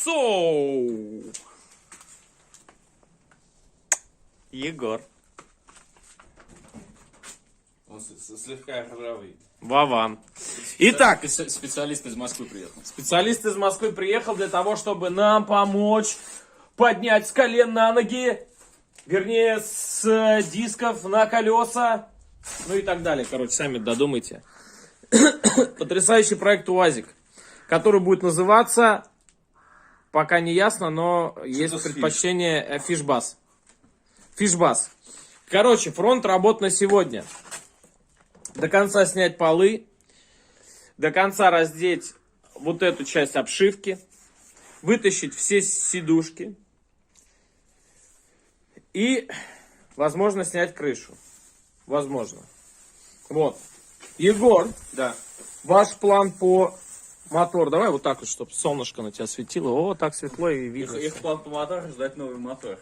Соу! Егор. Он слегка ржавый. Вован. Итак, Специалист из Москвы приехал. специалист из Москвы приехал для того, чтобы нам помочь поднять с колен на ноги, вернее, с дисков на колеса, ну и так далее. Короче, сами додумайте. Потрясающий проект УАЗик, который будет называться, пока не ясно, но есть предпочтение фишбас. Фишбас. Короче, фронт работ на сегодня. До конца снять полы, до конца раздеть вот эту часть обшивки, вытащить все сидушки и, возможно, снять крышу. Возможно. Вот. Егор, Да. ваш план по мотору. Давай вот так вот, чтобы солнышко на тебя светило. О, так светло и видно. Их план по мотору ждать новый мотор.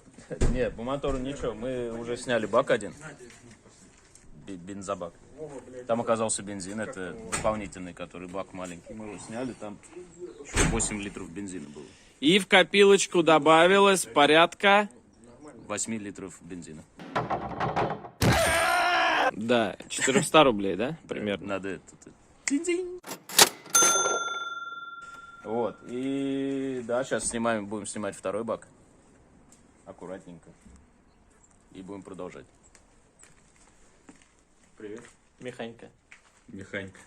Нет, по мотору ничего. Мы уже сняли бак один. Бензобак. Там оказался бензин. Это дополнительный, который бак маленький. Мы его сняли, там 8 литров бензина было. И в копилочку добавилось порядка... 8 литров бензина. Да, 400 рублей, да? Примерно. Надо это. Вот. И да, сейчас будем снимать второй бак. Аккуратненько. И будем продолжать. Привет. Механика. Механика.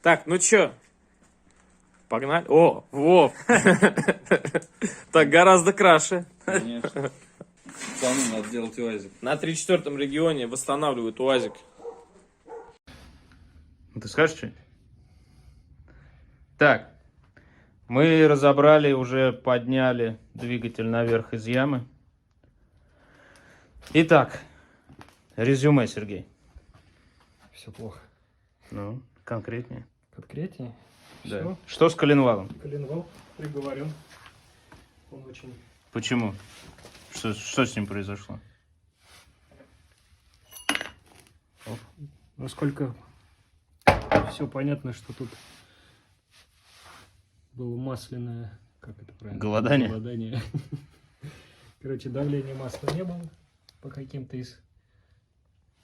Так, ну чё? Погнали? О, во! Так гораздо краше. Конечно. Самому надо делать УАЗик. На 34-м регионе восстанавливают УАЗик. Ты скажешь что-нибудь? Так, мы разобрали, уже подняли двигатель наверх из ямы. Итак, резюме, Сергей. Все плохо. Ну, конкретнее. Конкретнее. Да. Все. Что с коленвалом? Коленвал приговорен. Он очень... Почему? Что с ним произошло? Насколько все понятно, что тут было масляное... Как это правильно? Голодание? Голодание. Короче, давления масла не было по каким-то из...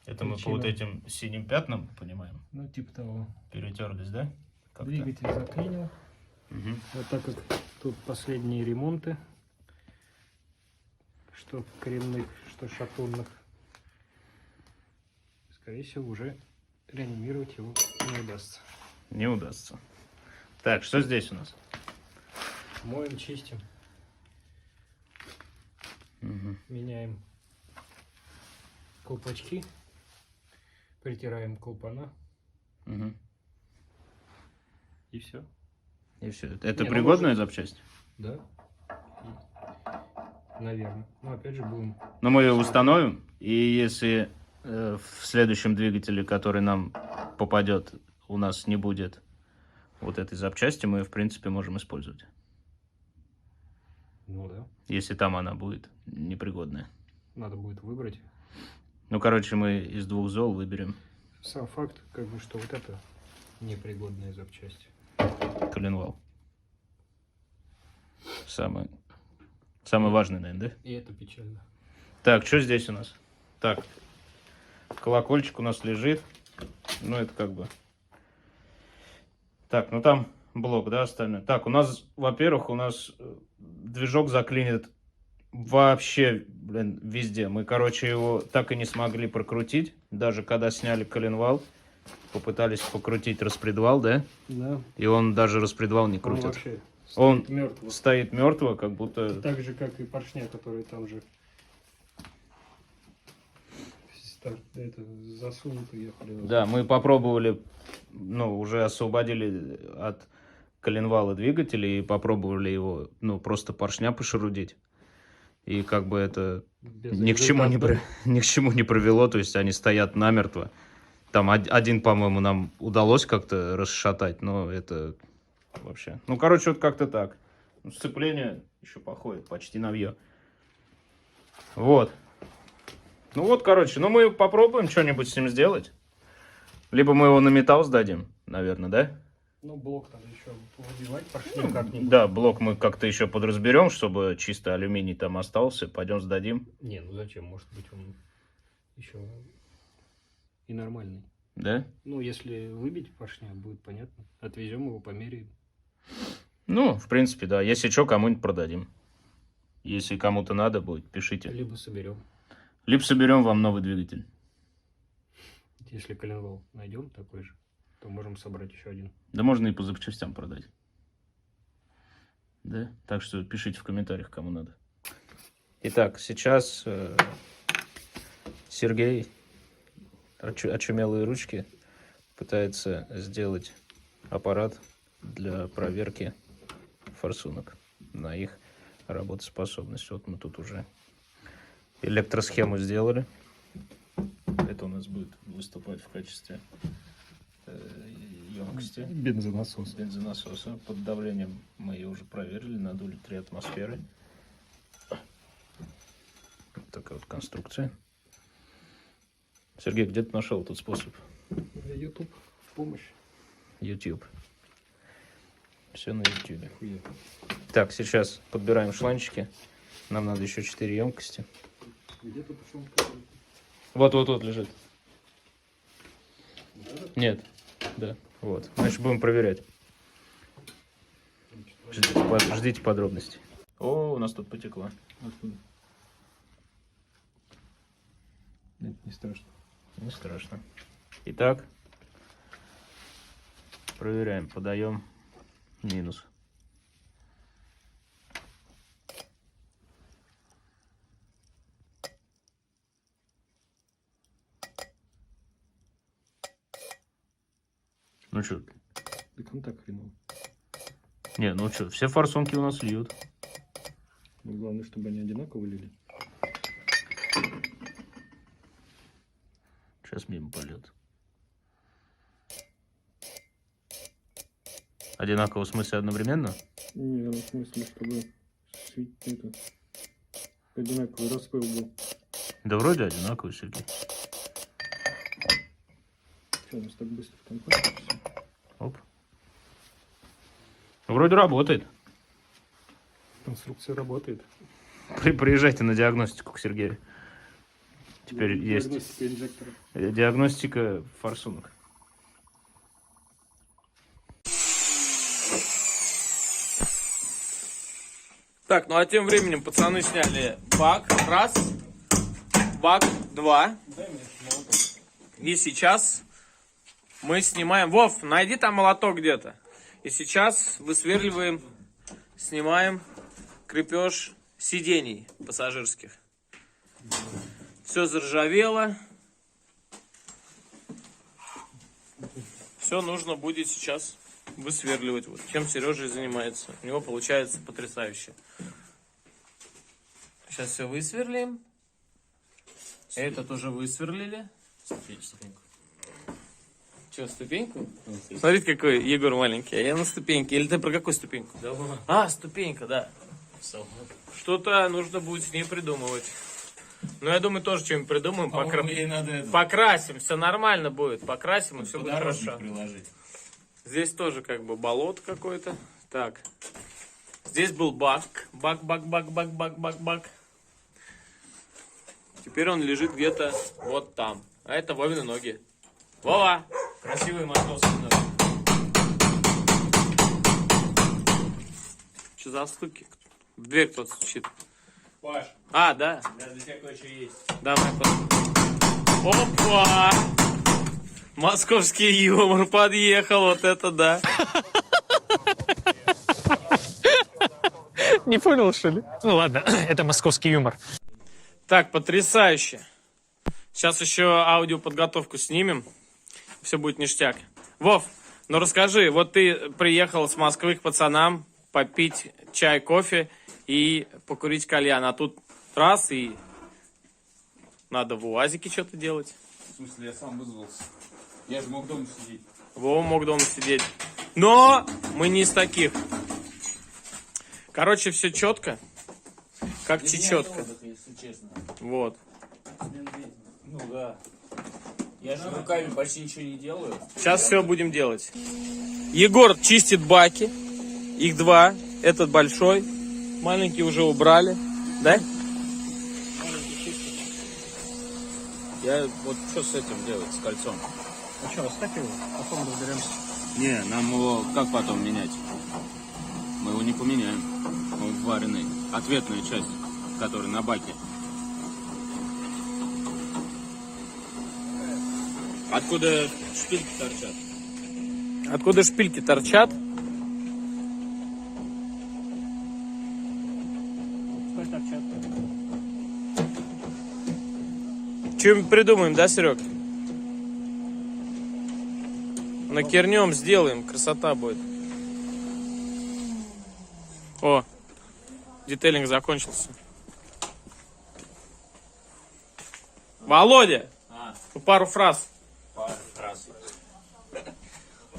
Это мы по вот этим синим пятнам понимаем? Ну, типа того. Перетерлись, да? Как-то. Двигатель заклинил. Мгм. А так как тут последние ремонты, что коренных, что шатунных, скорее всего, уже реанимировать его не удастся. Не удастся. Так, что здесь у нас? Моем, чистим, меняем колпачки, притираем клапана Мгм. и все. И все. Это Не, ну, пригодная запчасть? Да? Наверное. Но опять же будем... Но мы ее установим, и если в следующем двигателе, который нам попадет, у нас не будет вот этой запчасти, мы, в принципе, можем использовать. Ну да. Если там она будет непригодная. Надо будет выбрать. Ну, короче, мы из двух зол выберем Сам факт, как бы, что вот это непригодная запчасть. коленвал. Самый важный, наверное, да? И это печально. Так, что здесь у нас? Так, колокольчик у нас лежит. Ну, это как бы... Так, ну там блок, да, остальное. Так, у нас, во-первых, движок заклинит вообще, блин, везде. Мы, короче, его так и не смогли прокрутить. Даже когда сняли коленвал, попытались покрутить распредвал, да? Да. И он даже распредвал не Он крутит. вообще Он мертвый. стоит мертво, как будто... Так же, как и поршня, которые там же это, засунуты ехали. Да, мы попробовали, ну, уже освободили от коленвала двигателя и попробовали его, ну, просто поршня пошерудить. И как бы это ни к чему не привело, то есть они стоят намертво. Там один, по-моему, нам удалось как-то расшатать, но это вообще... Ну, короче, вот как-то так. Сцепление еще походит, почти навье. Вот. Ну вот, короче, мы попробуем что-нибудь с ним сделать. Либо мы его на металл сдадим, наверное, да? Ну, блок надо еще выбивать поршнем как-нибудь. Да, блок мы как-то еще подразберем, чтобы чисто алюминий там остался. Пойдем сдадим. Не, ну зачем? Может быть, он еще и нормальный. Да? Ну, если выбить поршня, будет понятно. Отвезем его, померяем. Ну, в принципе, да. Если что, кому-нибудь продадим. Если кому-то надо будет, пишите. Либо соберем. Либо соберем вам новый двигатель. Если коленвал найдем такой же, то можем собрать еще один. Да можно и по запчастям продать. Да? Так что пишите в комментариях, кому надо. Итак, сейчас Сергей, очумелые ручки, пытается сделать аппарат для проверки форсунок на их работоспособность. Вот мы тут уже электросхему сделали. Это у нас будет выступать в качестве емкости. Бензонасос. Бензонасоса. Под давлением мы ее уже проверили, надули 3 атмосферы. Вот такая вот конструкция. Сергей, где ты нашел этот способ? YouTube в помощь. YouTube. Все на YouTube. Так, сейчас подбираем шланчики. Нам надо еще 4 емкости. Где-то пошел. Вот лежит. Нет. Да. Вот. Значит, будем проверять. Ждите подробностей. О, у нас тут потекло. Откуда? Нет, не страшно. Не страшно. Итак, проверяем. Подаем минус. Ну что? Так он так хреново. Не, ну что, все форсунки у нас льют. Но главное, чтобы они одинаково лили. Сейчас мимо пойдет. Одинаково в смысле одновременно? Не, ну в смысле, чтобы это, одинаковый распыл был. Да вроде одинаково, Сергей. Что, у нас так быстро там кончится? Оп. Вроде работает. Конструкция работает. Приезжайте на диагностику к Сергею. Теперь есть Диагностика инжектора. диагностика форсунок. Так, ну а тем временем пацаны сняли бак. Раз. Бак. Два. И сейчас мы снимаем... Вов, найди там молоток где-то. И сейчас высверливаем, снимаем крепеж сидений пассажирских. Все заржавело. Все нужно будет сейчас высверливать. Вот чем Сережа и занимается. У него получается потрясающе. Сейчас все высверлим. Этот уже высверлили. Ступеньку. Че, ступеньку? Смотрите, какой Егор маленький. А я на ступеньке. Или ты про какую ступеньку? А, ступенька, да. Что-то нужно будет с ней придумывать. Ну, я думаю, тоже что-нибудь придумаем. Покрасим, все нормально будет. Покрасим, и все будет хорошо. Приложить. Здесь тоже как бы болот какой-то. Так. Здесь был бак. Бак. Теперь он лежит где-то вот там. А это Вовины ноги. Вова! Красивые московские ноги. Что за стуки? В дверь кто-то стучит. Паш, А, да. для тебя кое-что есть. Давай, Опа! Московский юмор подъехал, вот это да. Не понял, что ли? Ну ладно, это московский юмор. Так, потрясающе. Сейчас еще аудиоподготовку снимем. Все будет ништяк. Вов, ну расскажи, вот ты приехал с Москвы к пацанам попить чай, кофе и покурить кальян. А тут раз и надо в УАЗике что-то делать. В смысле, я сам вызвался. Я же мог дома сидеть. Вова мог дома сидеть. Но мы не из таких. Короче, все четко. Как чечетка. Если честно. Вот. Ну да. Я же руками почти ничего не делаю. Сейчас все будем делать. Егор чистит баки. Их два. Этот большой. Маленький уже убрали. Да? Я вот что с этим делать, с кольцом? Ну что, оставь его, потом разберемся. Не, нам его как потом менять? Мы его не поменяем. Он вареный. Ответная часть, которая на баке. Откуда шпильки торчат? Откуда шпильки торчат? Пускай торчат. Что-нибудь придумаем, да, Серег? Накернем, сделаем, красота будет. О, детейлинг закончился. Володя, пару фраз. Пару раз.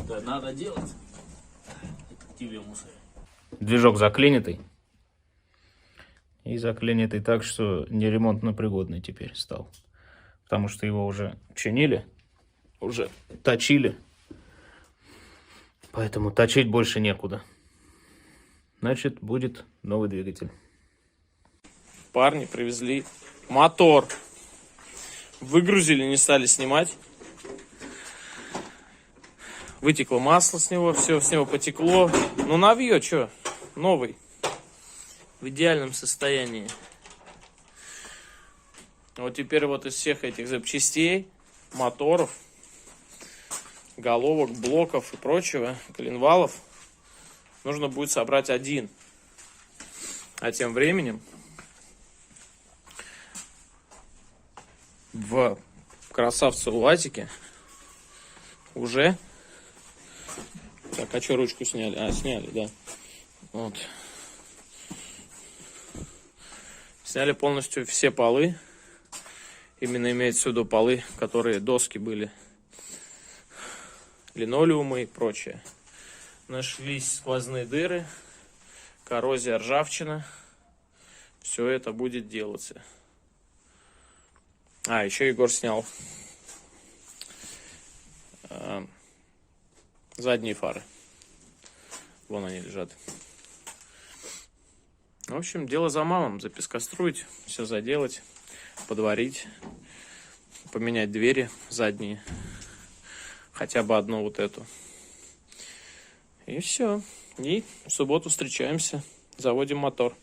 Да надо делать. Тебе мусор. Движок заклинитый. И заклинитый так, что неремонтно пригодный теперь стал. Потому что его уже чинили, уже точили. Поэтому точить больше некуда. Значит, будет новый двигатель. Парни привезли мотор. Выгрузили, не стали снимать. Вытекло масло с него, все с него потекло. Ну, навье, что? Новый. В идеальном состоянии. Вот теперь вот из всех этих запчастей, моторов, головок, блоков и прочего, коленвалов, нужно будет собрать один. А тем временем в красавце УАЗике уже... Так, а что ручку сняли? А, сняли, да. Вот. Сняли полностью все полы. Именно имеется в виду полы, которые доски были. Линолеумы и прочее. Нашлись сквозные дыры, коррозия, ржавчина. Все это будет делаться. А, еще Егор снял задние фары. Вон они лежат. В общем, дело за малым. запескоструить, все заделать, подварить, поменять двери задние. Хотя бы одну вот эту. И все. И в субботу встречаемся. Заводим мотор.